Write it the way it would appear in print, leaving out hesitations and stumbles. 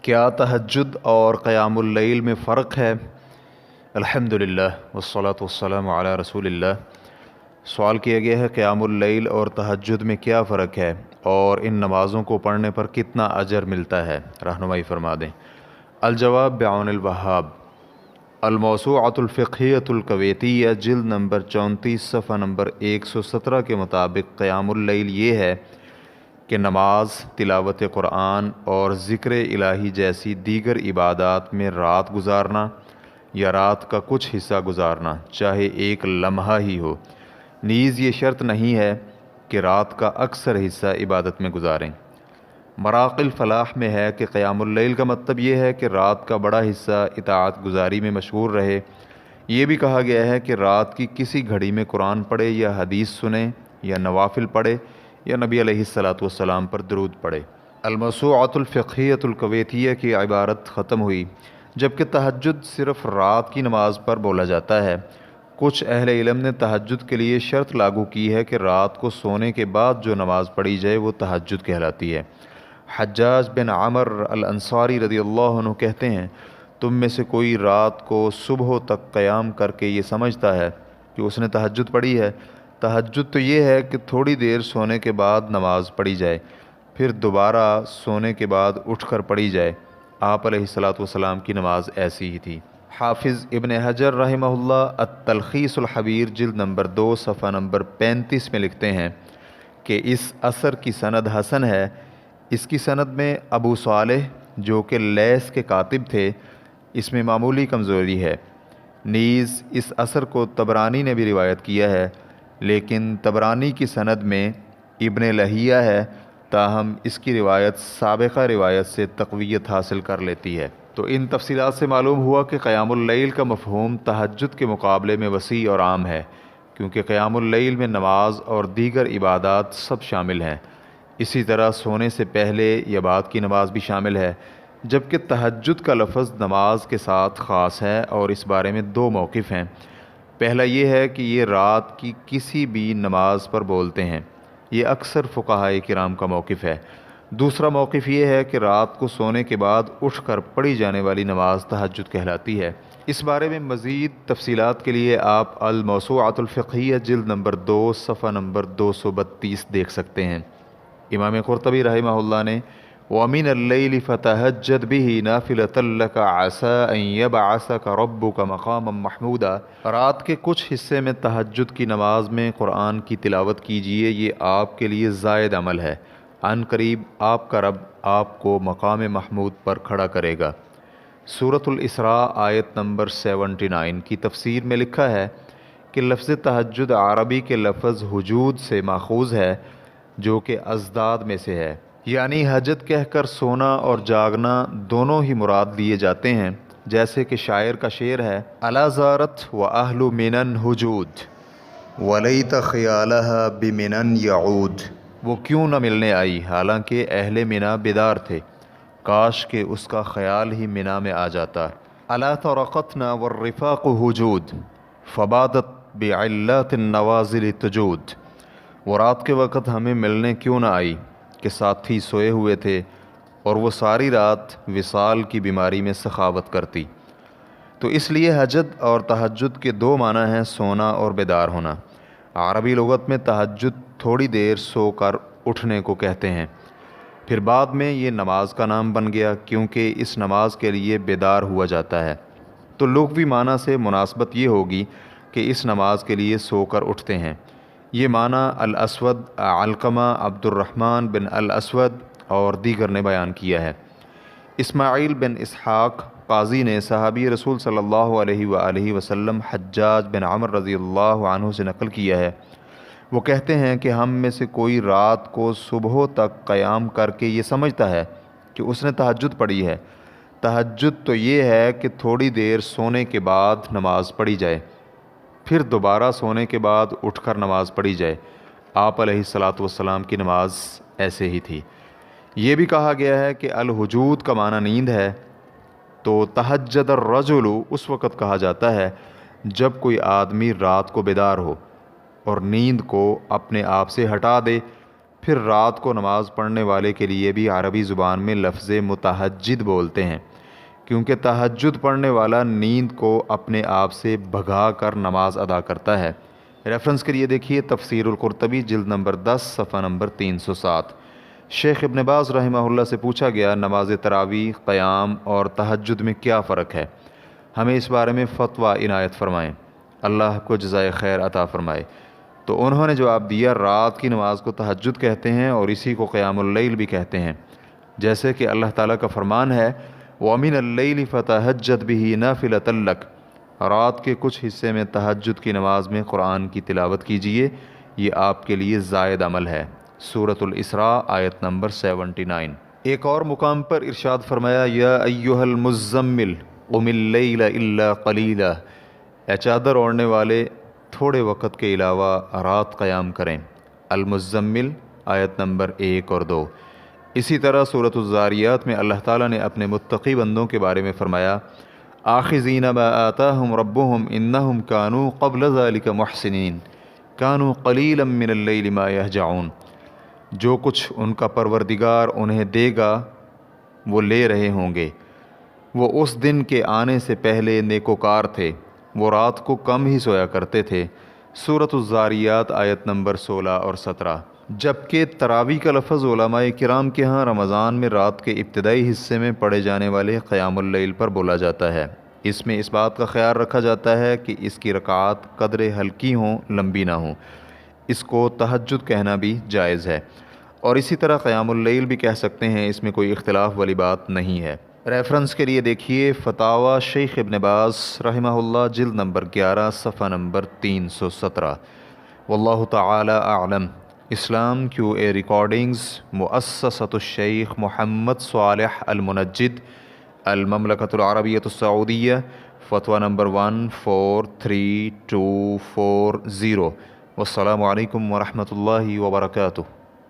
کیا تہجد اور قیام اللیل میں فرق ہے؟ الحمدللہ والصلاة والسلام علی رسول اللہ۔ سوال کیا گیا ہے قیام اللیل اور تہجد میں کیا فرق ہے اور ان نمازوں کو پڑھنے پر کتنا اجر ملتا ہے، رہنمائی فرما دیں۔ الجواب بعون الوہاب۔ الموسوعۃ الفقہیۃ الکویتیہ جلد نمبر 34 صفحہ نمبر 117 کے مطابق قیام اللیل یہ ہے کہ نماز، تلاوت قرآن اور ذکر الہی جیسی دیگر عبادات میں رات گزارنا یا رات کا کچھ حصہ گزارنا، چاہے ایک لمحہ ہی ہو۔ نیز یہ شرط نہیں ہے کہ رات کا اکثر حصہ عبادت میں گزاریں۔ مراق الفلاح میں ہے کہ قیام اللیل کا مطلب یہ ہے کہ رات کا بڑا حصہ اطاعت گزاری میں مشغول رہے۔ یہ بھی کہا گیا ہے کہ رات کی کسی گھڑی میں قرآن پڑھے یا حدیث سنے یا نوافل پڑھے یا نبی علیہ الصلاۃ والسلام پر درود پڑھے۔ الموسوعۃ الفقہیۃ الکویتیہ کی عبارت ختم ہوئی، جبکہ تہجد صرف رات کی نماز پر بولا جاتا ہے۔ کچھ اہل علم نے تہجد کے لیے شرط لاگو کی ہے کہ رات کو سونے کے بعد جو نماز پڑھی جائے وہ تہجد کہلاتی ہے۔ حجاج بن عمر الانصاری رضی اللہ عنہ کہتے ہیں، تم میں سے کوئی رات کو صبح تک قیام کر کے یہ سمجھتا ہے کہ اس نے تہجد پڑھی ہے۔ تہجد تو یہ ہے کہ تھوڑی دیر سونے کے بعد نماز پڑھی جائے، پھر دوبارہ سونے کے بعد اٹھ کر پڑھی جائے۔ آپ علیہ الصلاۃ والسلام کی نماز ایسی ہی تھی۔ حافظ ابن حجر رحمہ اللہ التلخیص الحبیر جلد نمبر 2 صفحہ نمبر 35 میں لکھتے ہیں کہ اس اثر کی سند حسن ہے۔ اس کی سند میں ابو صالح جو کہ لیث کے کاتب تھے، اس میں معمولی کمزوری ہے۔ نیز اس اثر کو طبرانی نے بھی روایت کیا ہے، لیکن طبرانی کی سند میں ابن لہیہ ہے، تاہم اس کی روایت سابقہ روایت سے تقویت حاصل کر لیتی ہے۔ تو ان تفصیلات سے معلوم ہوا کہ قیام اللیل کا مفہوم تہجد کے مقابلے میں وسیع اور عام ہے، کیونکہ قیام اللیل میں نماز اور دیگر عبادات سب شامل ہیں۔ اسی طرح سونے سے پہلے یا بعد کی نماز بھی شامل ہے، جبکہ تہجد کا لفظ نماز کے ساتھ خاص ہے اور اس بارے میں دو موقف ہیں۔ پہلا یہ ہے کہ یہ رات کی کسی بھی نماز پر بولتے ہیں، یہ اکثر فقہائے کرام کا موقف ہے۔ دوسرا موقف یہ ہے کہ رات کو سونے کے بعد اٹھ کر پڑھی جانے والی نماز تہجد کہلاتی ہے۔ اس بارے میں مزید تفصیلات کے لیے آپ الموسوعۃ الفقہیہ جلد نمبر 2 صفحہ نمبر 232 دیکھ سکتے ہیں۔ امام قرطبی رحمہ اللہ نے وَمِنَ اللَّيْلِ فَتَهَجَّدْ بِهِ نَافِلَةً لَكَ عَسَىٰ أَن يَبْعَثَكَ رَبُّكَ مَقَامًا مَحْمُودًا۔ رات کے کچھ حصے میں تہجد کی نماز میں قرآن کی تلاوت کیجیے، یہ آپ کے لیے زائد عمل ہے، عن قریب آپ کا رب آپ کو مقام محمود پر کھڑا کرے گا۔ سورۃ الاسراء آیت نمبر 79 کی تفسیر میں لکھا ہے کہ لفظ تہجد عربی کے لفظ ہجود سے ماخوذ ہے، جو کہ ازداد میں سے ہے، یعنی حجت کہہ کر سونا اور جاگنا دونوں ہی مراد لیے جاتے ہیں۔ جیسے کہ شاعر کا شعر ہے، الا زارت واہل منن حجود ولیت خیالها بمنن یعود۔ وہ کیوں نہ ملنے آئی حالانکہ اہل منا بیدار تھے، کاش کہ اس کا خیال ہی منا میں آ جاتا۔ الا طرقتنا والرفاق حجود فبادت بعلات النوازل تجود۔ وہ رات کے وقت ہمیں ملنے کیوں نہ آئی کہ ساتھی سوئے ہوئے تھے اور وہ ساری رات وصال کی بیماری میں سخاوت کرتی۔ تو اس لیے حجت اور تہجد کے دو معنی ہیں، سونا اور بیدار ہونا۔ عربی لغت میں تہجد تھوڑی دیر سو کر اٹھنے کو کہتے ہیں، پھر بعد میں یہ نماز کا نام بن گیا کیونکہ اس نماز کے لیے بیدار ہوا جاتا ہے۔ تو لغوی معنی سے مناسبت یہ ہوگی کہ اس نماز کے لیے سو کر اٹھتے ہیں۔ یہ معنی الاسود علقمہ عبد الرحمن بن الاسود اور دیگر نے بیان کیا ہے۔ اسماعیل بن اسحاق قاضی نے صحابی رسول صلی اللہ علیہ وآلہ وسلم حجاج بن عمر رضی اللہ عنہ سے نقل کیا ہے، وہ کہتے ہیں کہ ہم میں سے کوئی رات کو صبح تک قیام کر کے یہ سمجھتا ہے کہ اس نے تہجد پڑھی ہے۔ تہجد تو یہ ہے کہ تھوڑی دیر سونے کے بعد نماز پڑھی جائے، پھر دوبارہ سونے کے بعد اٹھ کر نماز پڑھی جائے۔ آپ علیہ الصلاۃ والسلام کی نماز ایسے ہی تھی۔ یہ بھی کہا گیا ہے کہ الحجود کا معنی نیند ہے، تو تہجد الرجل اس وقت کہا جاتا ہے جب کوئی آدمی رات کو بیدار ہو اور نیند کو اپنے آپ سے ہٹا دے، پھر رات کو نماز پڑھنے والے کے لیے بھی عربی زبان میں لفظ متہجد بولتے ہیں، کیونکہ تہجد پڑھنے والا نیند کو اپنے آپ سے بھگا کر نماز ادا کرتا ہے۔ ریفرنس کے لیے دیکھیے تفسیر القرطبی جلد نمبر 10 صفحہ نمبر 307۔ شیخ ابن باز رحمہ اللہ سے پوچھا گیا نماز تراویح، قیام اور تہجد میں کیا فرق ہے؟ ہمیں اس بارے میں فتویٰ عنایت فرمائیں، اللہ کو جزائے خیر عطا فرمائے۔ تو انہوں نے جواب دیا رات کی نماز کو تہجد کہتے ہیں اور اسی کو قیام اللیل بھی کہتے ہیں، جیسے کہ اللہ تعالیٰ کا فرمان ہے وَمِنَ اللَّيْلِ فَتَهَجَّدْ بِهِ نَافِلَةً لَكَ، رات کے کچھ حصے میں تہجد کی نماز میں قرآن کی تلاوت کیجیے، یہ آپ کے لیے زائد عمل ہے۔ سورۃ الاسراء آیت نمبر 79۔ ایک اور مقام پر ارشاد فرمایا یا ایھا المزمل قم اللیل الا قلیلا، اے چادر اوڑھنے والے تھوڑے وقت کے علاوہ رات قیام کریں۔ المزمل آیت نمبر 1 اور 2۔ اسی طرح سورۃ الذاریات میں اللہ تعالیٰ نے اپنے متقی بندوں کے بارے میں فرمایا آخذین ما آتاہم ربہم انہم کانوا قبل ذلک محسنین کانوا قلیلا من اللیل ما یہجعون، جو کچھ ان کا پروردگار انہیں دے گا وہ لے رہے ہوں گے، وہ اس دن کے آنے سے پہلے نیکوکار تھے، وہ رات کو کم ہی سویا کرتے تھے۔ سورۃ الذاریات آیت نمبر 16 اور 17۔ جبکہ تراویح کا لفظ علماء کرام کے ہاں رمضان میں رات کے ابتدائی حصے میں پڑھے جانے والے قیام اللیل پر بولا جاتا ہے۔ اس میں اس بات کا خیال رکھا جاتا ہے کہ اس کی رکعات قدر ہلکی ہوں، لمبی نہ ہوں۔ اس کو تہجد کہنا بھی جائز ہے، اور اسی طرح قیام اللیل بھی کہہ سکتے ہیں، اس میں کوئی اختلاف والی بات نہیں ہے۔ ریفرنس کے لیے دیکھیے فتاوی شیخ ابن باز رحمہ اللہ جلد نمبر 11 صفحہ نمبر 317۔ واللہ تعالی اعلم۔ اسلام کیو اے ریکارڈنگز، مؤسسۃ الشیخ محمد صالح المنجد، المملکۃ العربیۃ السعودیہ، فتویٰ نمبر 143240۔ والسلام علیکم ورحمۃ اللہ وبرکاتہ۔